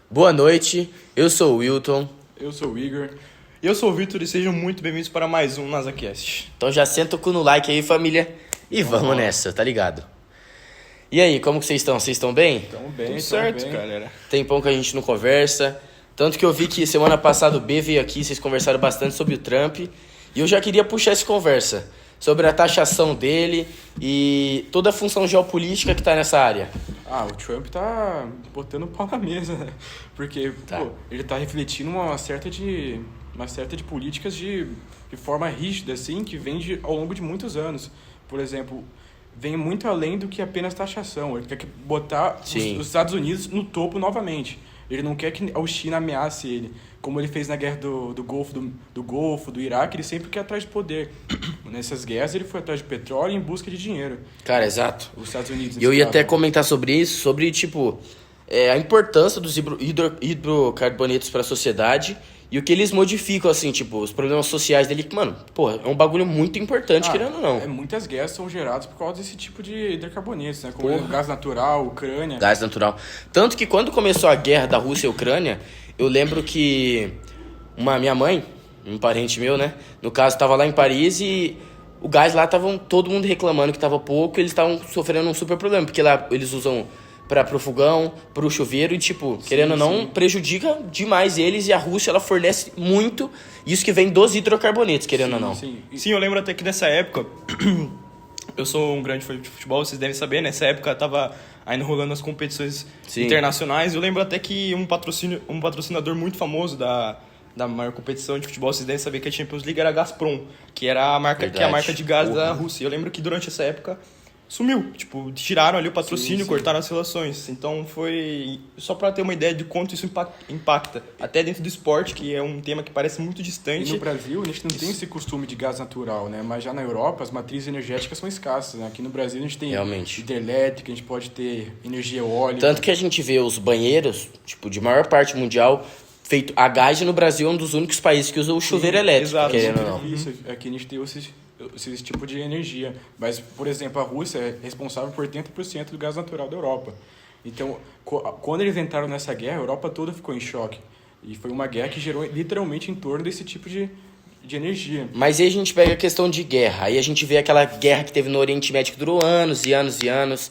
Boa noite, eu sou o Wilton. Eu sou o Igor. E eu sou o Vitor e sejam muito bem-vindos para mais um NasaCast. Então já senta o cu no like aí, família, e vamos nessa, tá ligado? E aí, como que vocês estão? Vocês estão bem? Tamo bem, Tudo tamo certo, bem. galera. Tempão que a gente não conversa. Tanto que eu vi que semana passada o B veio aqui, vocês conversaram bastante sobre o Trump. E eu já queria puxar essa conversa sobre a taxação dele e toda a função geopolítica que tá nessa área. O Trump tá botando o pau na mesa, né? Porque, ele tá refletindo uma certa de políticas de forma rígida, assim, que vem ao longo de muitos anos. Por exemplo, vem muito além do que apenas taxação. Ele quer botar os Estados Unidos no topo novamente. Ele não quer que a China ameace ele. Como ele fez na guerra do Golfo, do Iraque, ele sempre quer atrás de poder. Nessas guerras ele foi atrás de petróleo em busca de dinheiro. Cara, exato. Os Estados Unidos. E eu ia até comentar sobre isso, sobre, a importância dos hidrocarbonetos para a sociedade e o que eles modificam, assim, os problemas sociais dele, que, mano, é um bagulho muito importante, querendo ou não. Muitas guerras são geradas por causa desse tipo de hidrocarbonetos, né? Como o gás natural, Ucrânia. Gás natural. Tanto que quando começou a guerra da Rússia e Ucrânia, eu lembro que minha mãe, um parente meu, né, no caso, tava lá em Paris e o gás lá tava todo mundo reclamando que tava pouco e eles estavam sofrendo um super problema, porque lá eles usam pro fogão, pro chuveiro e, querendo ou não, prejudica demais eles, e a Rússia, ela fornece muito isso que vem dos hidrocarbonetos, querendo ou não. Sim, eu lembro até que nessa época, eu sou um grande fã de futebol, vocês devem saber, nessa época tava ainda rolando as competições internacionais. Eu lembro até que um patrocinador muito famoso da maior competição de futebol, vocês devem saber que a Champions League era a Gazprom, que era a marca, que é a marca de gás da Rússia. Eu lembro que durante essa época sumiu, tiraram ali o patrocínio, cortaram as relações. Então foi só pra ter uma ideia de quanto isso impacta, até dentro do esporte, que é um tema que parece muito distante. E no Brasil a gente não tem esse costume de gás natural, né? Mas já na Europa as matrizes energéticas são escassas, né? Aqui no Brasil a gente tem hidrelétrica, a gente pode ter energia eólica. Tanto que a gente vê os banheiros, de maior parte mundial, feito a gás, e no Brasil é um dos únicos países que usa o chuveiro elétrico, querendo ou não. Isso, aqui a gente tem esse tipo de energia. Mas, por exemplo, a Rússia é responsável por 80% do gás natural da Europa. Então, quando eles entraram nessa guerra, a Europa toda ficou em choque. E foi uma guerra que gerou literalmente em torno desse tipo de energia. Mas aí a gente pega a questão de guerra. Aí a gente vê aquela guerra que teve no Oriente Médio que durou anos e anos e anos.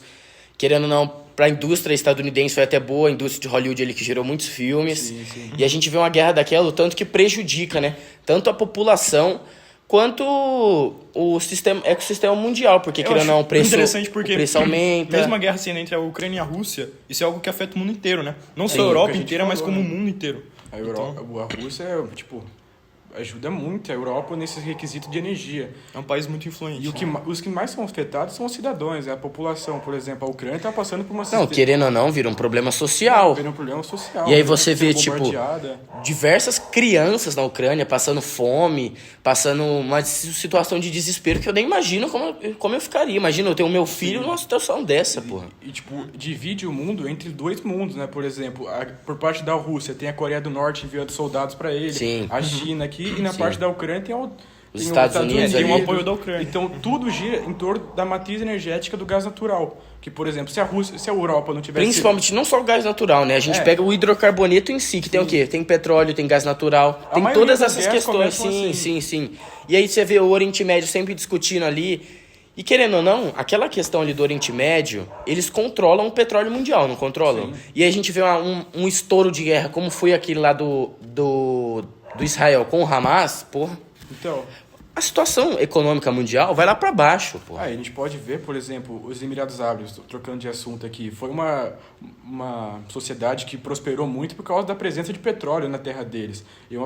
Querendo ou não, para a indústria estadunidense foi até boa, a indústria de Hollywood ali que gerou muitos filmes. Sim. E a gente vê uma guerra daquela, o tanto que prejudica, né? Tanto a população quanto o ecossistema mundial, porque querendo ou não, o preço aumenta. Mesmo a guerra sendo entre a Ucrânia e a Rússia, isso é algo que afeta o mundo inteiro, né? Não só a Europa inteira, mas como o mundo inteiro. A Rússia ajuda muito a Europa nesse requisito de energia. É um país muito influente. E os que mais são afetados são os cidadãos, a população. Por exemplo, a Ucrânia está passando por uma... Não, querendo ou não, vira um problema social. E aí você vê, diversas crianças na Ucrânia passando fome, passando uma situação de desespero que eu nem imagino como eu ficaria. Imagina eu ter o meu filho numa situação dessa, porra. E, divide o mundo entre dois mundos, né? Por exemplo, por parte da Rússia tem a Coreia do Norte enviando soldados para ele. Sim. A China aqui. E na parte da Ucrânia tem os Estados Unidos tem o apoio da Ucrânia. Então tudo gira em torno da matriz energética do gás natural. Que, por exemplo, se a Europa não tivesse... Principalmente não só o gás natural, né? A gente pega o hidrocarboneto em si, que tem o quê? Tem petróleo, tem gás natural, tem todas essas questões. Sim. E aí você vê o Oriente Médio sempre discutindo ali. E querendo ou não, aquela questão ali do Oriente Médio, eles controlam o petróleo mundial, não controlam? Sim. E aí a gente vê um estouro de guerra, como foi aquele lá do Israel com o Hamas, porra. Então, a situação econômica mundial vai lá pra baixo, porra. A gente pode ver, por exemplo, os Emirados Árabes, trocando de assunto aqui, foi uma sociedade que prosperou muito por causa da presença de petróleo na terra deles. E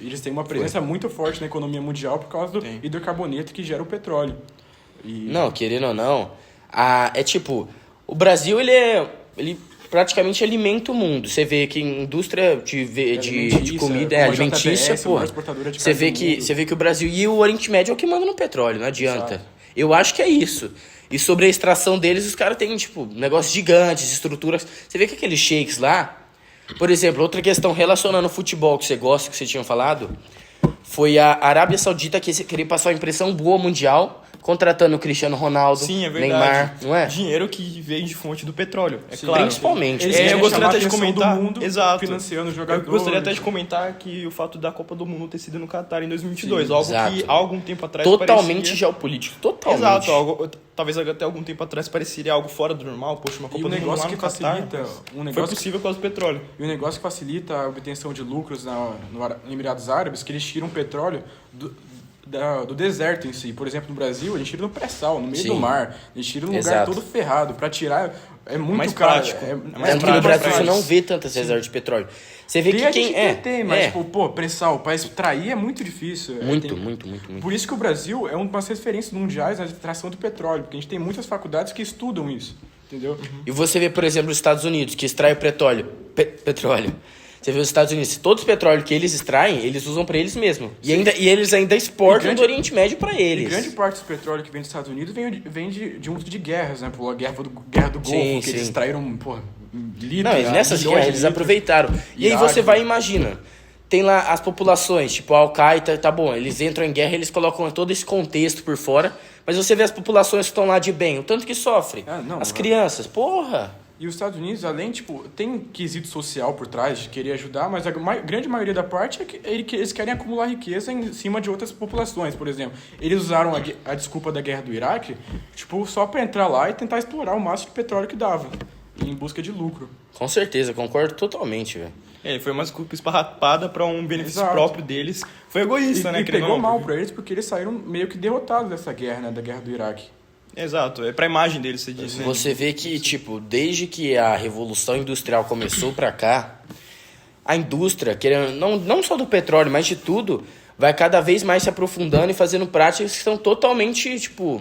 eles têm uma presença muito forte na economia mundial por causa do hidrocarboneto que gera o petróleo. Não, querendo ou não, o Brasil, ele praticamente alimenta o mundo. Você vê que indústria de comida alimentícia, pô. Você vê que o Brasil e o Oriente Médio é o que manda no petróleo, não adianta. Exato. Eu acho que é isso. E sobre a extração deles, os caras têm, negócios gigantes, estruturas. Você vê que aqueles sheiks lá... Por exemplo, outra questão relacionando o futebol que você gosta, que você tinha falado, foi a Arábia Saudita que queria passar uma impressão boa mundial contratando o Cristiano Ronaldo, Sim, é verdade. Neymar, não é? Dinheiro que vem de fonte do petróleo, é Sim, claro. Principalmente. Eles Eu querem gostaria chamar até a de atenção comentar, do mundo, exato. financiando os Eu jogadores. gostaria até de comentar que o fato da Copa do Mundo ter sido no Catar em 2022, Sim, algo exato. que há algum tempo atrás Totalmente parecia... geopolítico, totalmente. Exato, talvez até algum tempo atrás pareceria algo fora do normal. Poxa, uma E Copa o do Mundo lá negócio no que Catar, facilita... foi possível por causa do petróleo. E o negócio que facilita a obtenção de lucros no Emirados Árabes, que eles tiram petróleo do deserto em si. Por exemplo, no Brasil, a gente tira no pré-sal, no meio Sim. do mar. A gente tira num lugar Exato. todo ferrado. Pra tirar é muito Mais caro. prático. É mais Tanto que no prático, Brasil mais você não prático. vê tantas reservas de petróleo. Você vê Tem que a quem gente é... tem, mas, é. tipo, pô, pré-sal, pra extrair é muito difícil. Muito, Tem- muito. Por isso que o Brasil é uma das referências mundiais na extração do petróleo, porque a gente tem muitas faculdades que estudam isso, entendeu? E você vê, por exemplo, os Estados Unidos, que extrai o petróleo. Você vê os Estados Unidos, todos os petróleo que eles extraem, eles usam pra eles mesmos. E eles ainda exportam grande- do Oriente Médio pra E eles. grande parte do petróleo que vem dos Estados Unidos vem de uso de guerras, né? Pô, a guerra do Golfo, Sim, que eles sim. extraíram, pô, litros, Não, nessas milhões guerras de eles litros. aproveitaram. E aí Iraque. você vai e imagina. Tem lá as populações, tipo a Al-Qaeda, tá bom, eles entram em guerra, eles colocam todo esse contexto por fora, mas você vê as populações que estão lá de bem, o tanto que sofre. Ah, não, as é. crianças, porra! E os Estados Unidos, além, tipo, tem quesito social por trás de querer ajudar, mas a grande maioria da parte é que eles querem acumular riqueza em cima de outras populações, por exemplo. Eles usaram a desculpa da guerra do Iraque, tipo, só pra entrar lá e tentar explorar o máximo de petróleo que dava, em busca de lucro. Com certeza, concordo totalmente, velho. Foi uma desculpa esparrapada para um benefício Exato. próprio deles. Foi egoísta, né? E querendo ou pegou não, mal porque- pra eles porque eles saíram meio que derrotados dessa guerra, né, da guerra do Iraque. Exato, é pra imagem deles, você disse, né? Você vê que, tipo, desde que a Revolução Industrial começou pra cá, a indústria, querendo, não só do petróleo, mas de tudo, vai cada vez mais se aprofundando e fazendo práticas que são totalmente, tipo,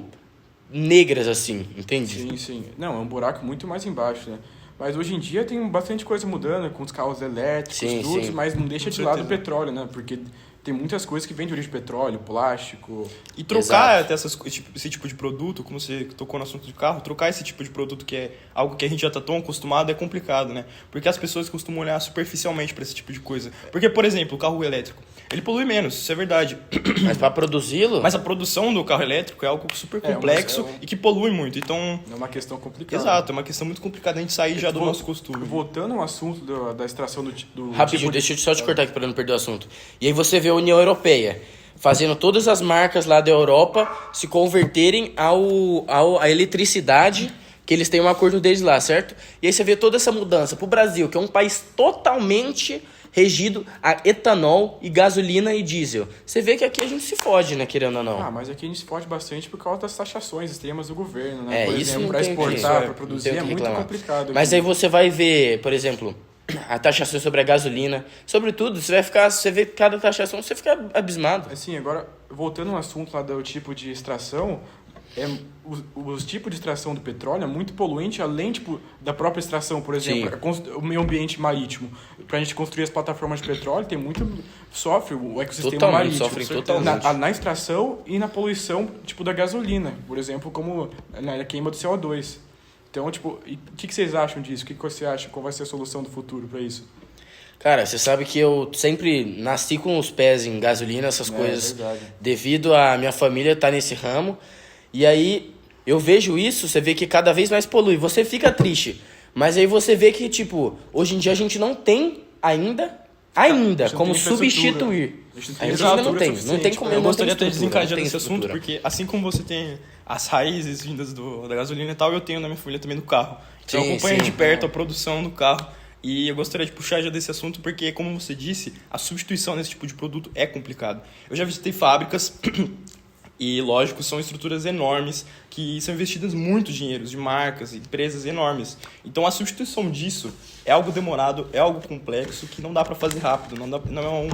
negras, assim, entende? Sim, sim. Não, é um buraco muito mais embaixo, né? Mas hoje em dia tem bastante coisa mudando, com os carros elétricos, Sim, tudo, sim. mas não deixa Com de lado o certeza. petróleo, né? Porque tem muitas coisas que vêm de origem de petróleo, plástico. E trocar Exato. até esse tipo de produto, como você tocou no assunto de carro, trocar esse tipo de produto que é algo que a gente já tá tão acostumado é complicado, né? Porque as pessoas costumam olhar superficialmente para esse tipo de coisa. Porque, por exemplo, o carro elétrico, ele polui menos, isso é verdade. Mas pra produzi-lo, Mas a produção do carro elétrico é algo super É, complexo mas e que polui muito. Então, É uma questão complicada. exato, é uma questão muito complicada a gente sair já do nosso costume. Voltando ao assunto da extração do rapidinho, tipo de- deixa eu só te cortar aqui pra não perder o assunto. E aí você vê a União Europeia fazendo todas as marcas lá da Europa se converterem à eletricidade, que eles têm um acordo deles lá, certo? E aí você vê toda essa mudança pro Brasil, que é um país totalmente regido a etanol e gasolina e diesel. Você vê que aqui a gente se fode, né, querendo ou não. Ah, mas aqui a gente se fode bastante por causa das taxações extremas do governo, né? É, Por isso exemplo, não pra tem o que- exportar, isso pra não produzir tem o é que muito reclamar. complicado. Mas aqui. aí você vai ver, por exemplo, a taxação sobre a gasolina, sobre tudo, você vê cada taxação, você fica abismado. Assim, agora, voltando ao assunto lá do tipo de extração, os tipos de extração do petróleo é muito poluente, além tipo, da própria extração, por exemplo, o meio ambiente marítimo. Pra gente construir as plataformas de petróleo, tem muito... Sofre o ecossistema Totalmente, marítimo. sofrem totalmente. Na extração e na poluição, tipo, da gasolina, por exemplo, como na queima do CO2. Então, tipo, o que vocês acham disso? O que você acha? Qual vai ser a solução do futuro pra isso? Cara, você sabe que eu sempre nasci com os pés em gasolina, essas coisas, verdade. devido a minha família estar nesse ramo. E aí, eu vejo isso, você vê que cada vez mais polui. Você fica triste. Mas aí você vê que, tipo, hoje em dia a gente não tem ainda A gente não como tem infraestrutura. substituir. A gente A gente infraestrutura ainda não tem. Não suficiente tem como pra- Eu não gostaria tem até de estrutura, desencadear não tem nesse assunto, estrutura. porque assim como você tem as raízes vindas da gasolina e tal, eu tenho na minha família também do carro. Então Sim, eu acompanho sim. de perto a produção do carro. E eu gostaria de puxar já desse assunto, porque, como você disse, a substituição desse tipo de produto é complicado. Eu já visitei fábricas e, lógico, são estruturas enormes que são investidas muito dinheiro de marcas, empresas enormes. Então a substituição disso é algo demorado, é algo complexo, que não dá para fazer rápido, não é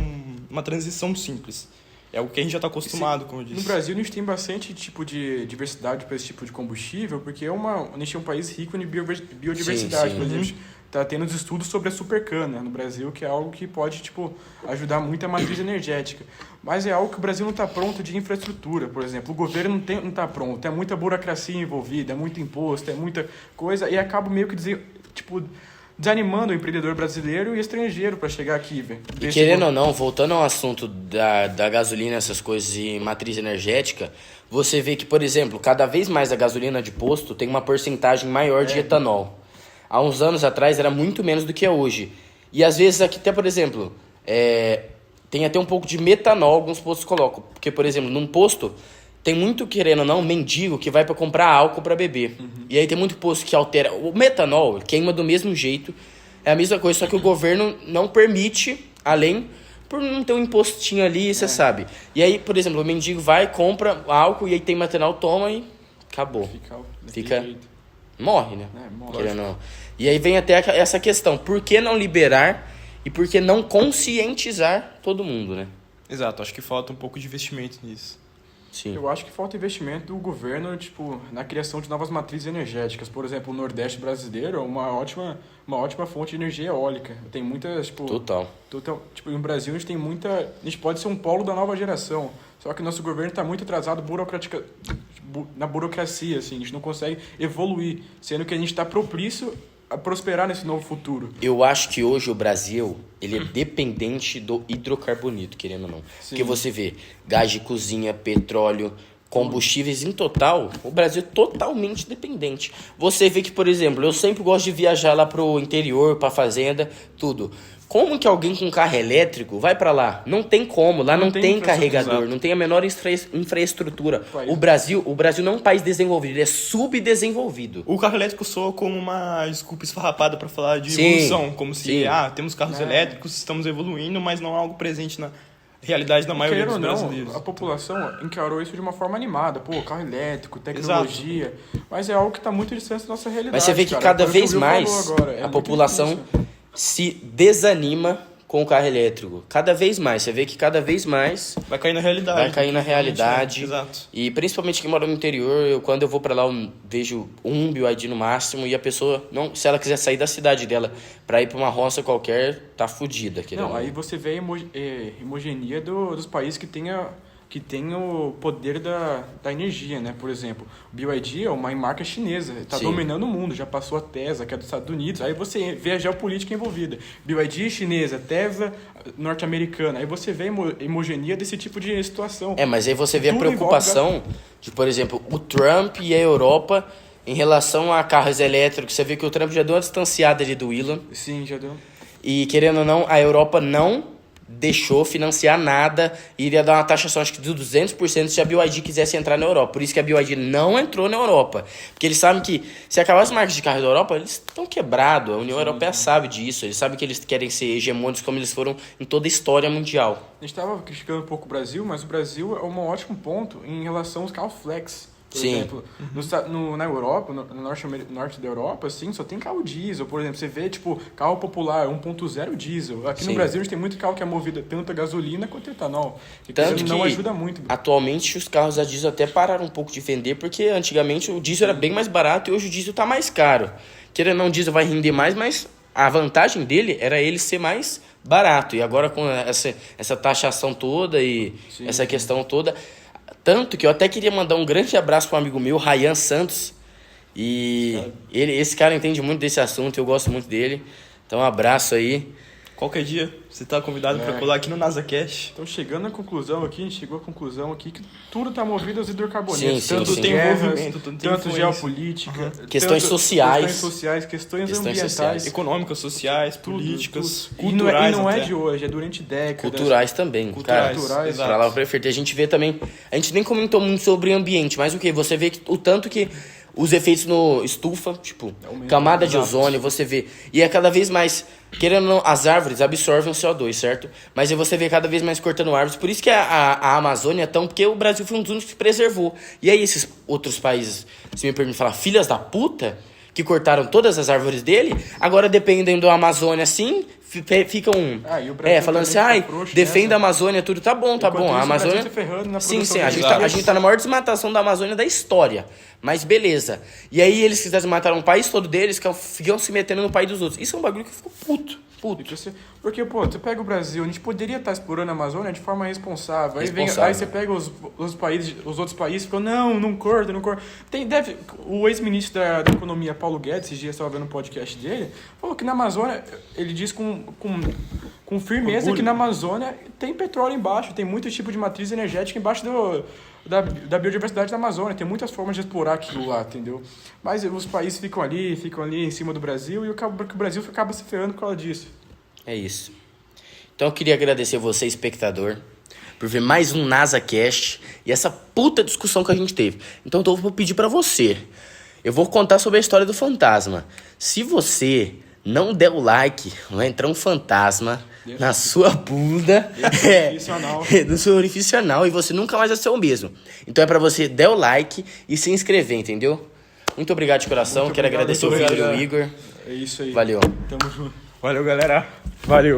uma transição simples. É algo que a gente já está acostumado, como eu disse. No Brasil, a gente tem bastante tipo de diversidade para esse tipo de combustível, porque a gente é um país rico em biodiversidade. Sim, Por exemplo, a gente tá tendo os estudos sobre a supercana no Brasil, que é algo que pode tipo, ajudar muito a matriz energética. Mas é algo que o Brasil não está pronto de infraestrutura, por exemplo. O governo não está pronto, é muita burocracia envolvida, é muito imposto, é muita coisa, e acaba meio que desanimando o empreendedor brasileiro e estrangeiro para chegar aqui, velho. E querendo ou não, voltando ao assunto da gasolina, essas coisas e matriz energética, você vê que, por exemplo, cada vez mais a gasolina de posto tem uma porcentagem maior de etanol. Há uns anos atrás era muito menos do que é hoje. E às vezes aqui até, por exemplo, tem até um pouco de metanol, alguns postos colocam. Porque, por exemplo, num posto tem muito, querendo ou não, mendigo que vai para comprar álcool para beber. E aí tem muito posto que altera. O metanol queima do mesmo jeito. É a mesma coisa, só que o governo não permite, além por não ter um impostinho ali, você sabe. E aí, por exemplo, o mendigo vai, compra álcool e aí tem metanol, toma e acabou. Fica morre, né? Morre. Querendo ou não. E aí vem até essa questão, por que não liberar e por que não conscientizar todo mundo, né? Exato, acho que falta um pouco de investimento nisso. Sim. Eu acho que falta investimento do governo, tipo, na criação de novas matrizes energéticas. Por exemplo, o Nordeste brasileiro é uma ótima fonte de energia eólica. Tem muitas, tipo... Total. Tipo, no Brasil a gente tem muita... A gente pode ser um polo da nova geração. Só que o nosso governo está muito atrasado na burocracia, assim. A gente não consegue evoluir, sendo que a gente está propício a prosperar nesse novo futuro. Eu acho que hoje o Brasil, ele é dependente do hidrocarboneto, querendo ou não. Sim. Porque você vê gás de cozinha, petróleo, combustíveis em total, o Brasil é totalmente dependente. Você vê que, por exemplo, eu sempre gosto de viajar lá pro interior, pra fazenda, tudo. Como que alguém com carro elétrico vai pra lá? Não tem como, lá não tem carregador, exato. não tem a menor infraestrutura. O Brasil não é um país desenvolvido, ele é subdesenvolvido. O carro elétrico soa como uma desculpa esfarrapada para falar de evolução, como se, temos carros elétricos, estamos evoluindo, mas não é algo presente na realidade da maioria dos brasileiros. A população encarou isso de uma forma animada. Pô, carro elétrico, tecnologia. Exato. Mas é algo que está muito distante da nossa realidade. Mas você vê que cada vez mais a população se desanima com o carro elétrico. Cada vez mais. Você vê que cada vez mais vai cair na realidade. Vai cair na realidade. Exato. E principalmente quem mora no interior, quando eu vou pra lá, eu vejo um BYD no máximo e a pessoa, se ela quiser sair da cidade dela pra ir pra uma roça qualquer, tá fudida. Aí você vê a homogeneia dos países que tem o poder da energia, né? Por exemplo, o BYD é uma marca chinesa, está dominando o mundo, já passou a Tesla, que é dos Estados Unidos, aí você vê a geopolítica envolvida. BYD chinesa, Tesla norte-americana, aí você vê a homogeneia desse tipo de situação. Mas aí você vê a preocupação de, por exemplo, o Trump e a Europa em relação a carros elétricos. Você vê que o Trump já deu uma distanciada ali do Elon. Sim, já deu. E querendo ou não, a Europa não deixou financiar nada e iria dar uma taxação, acho que de 200% se a BYD quisesse entrar na Europa. Por isso que a BYD não entrou na Europa. Porque eles sabem que se acabar as marcas de carro da Europa, eles estão quebrados. A União Europeia sabe disso. Eles sabem que eles querem ser hegemônicos como eles foram em toda a história mundial. A gente estava criticando um pouco o Brasil, mas o Brasil é um ótimo ponto em relação aos carros flex. Por exemplo, na Europa, no norte da Europa, assim, só tem carro diesel. Por exemplo, você vê, tipo, carro popular 1.0 diesel. Aqui no Brasil a gente tem muito carro que é movido tanto a gasolina quanto a etanol. Tanto que não ajuda muito. Atualmente os carros a diesel até pararam um pouco de vender, porque antigamente o diesel era bem mais barato e hoje o diesel tá mais caro. Querendo ou não, o diesel vai render mais, mas a vantagem dele era ele ser mais barato. E agora com essa taxação toda e essa questão toda... Tanto que eu até queria mandar um grande abraço para um amigo meu, Ryan Santos. E esse cara entende muito desse assunto, eu gosto muito dele. Então um abraço aí. Qualquer dia você está convidado para colar aqui no NasaCast. Então chegando à conclusão aqui, a gente chegou à conclusão aqui que tudo está movido aos hidrocarbonetos. Tanto tem envolvimento, tanto geopolítica, questões sociais, questões ambientais, econômicas, sociais, políticas, culturais. E não é de hoje, é durante décadas. Culturais também. Culturais, palavra perfeita. A gente vê também, a gente nem comentou muito sobre ambiente, mas o que? Você vê que o tanto que os efeitos no estufa, tipo, camada de ozônio, você vê. E é cada vez mais, querendo ou não, as árvores absorvem o CO2, certo? Mas aí você vê cada vez mais cortando árvores. Por isso que a Amazônia é tão... Porque o Brasil foi um dos únicos que preservou. E aí esses outros países, se me permite falar, filhas da puta, que cortaram todas as árvores dele, agora dependem da Amazônia assim... ficam falando assim, defenda a Amazônia, tudo tá bom. A Amazônia... Sim, a gente tá na maior desmatação da Amazônia da história. Mas beleza. E aí eles quiserem matar um país todo deles, ficam se metendo no país dos outros. Isso é um bagulho que eu fico puto. puto. Porque, pô, tu pega o Brasil, a gente poderia estar explorando a Amazônia de forma responsável. Aí você pega os outros países e fala, não corta. O ex-ministro da Economia, Paulo Guedes, esses dias estava vendo um podcast dele, falou que na Amazônia, ele diz com firmeza que na Amazônia tem petróleo embaixo, tem muito tipo de matriz energética embaixo da biodiversidade da Amazônia, tem muitas formas de explorar aquilo lá, entendeu? Mas os países ficam ali em cima do Brasil e o Brasil acaba se ferrando por causa disso. É isso. Então eu queria agradecer você, espectador, por ver mais um NasaCast e essa puta discussão que a gente teve. Então eu vou pedir pra você, eu vou contar sobre a história do fantasma. Se você não der o like, vai entrar um fantasma na sua bunda, no seu orifício anal, e você nunca mais vai ser o mesmo. Então é pra você dar o like e se inscrever, entendeu? Muito obrigado de coração, quero agradecer o Victor e o Igor. É isso aí. Valeu. Tamo junto. Valeu, galera. Valeu.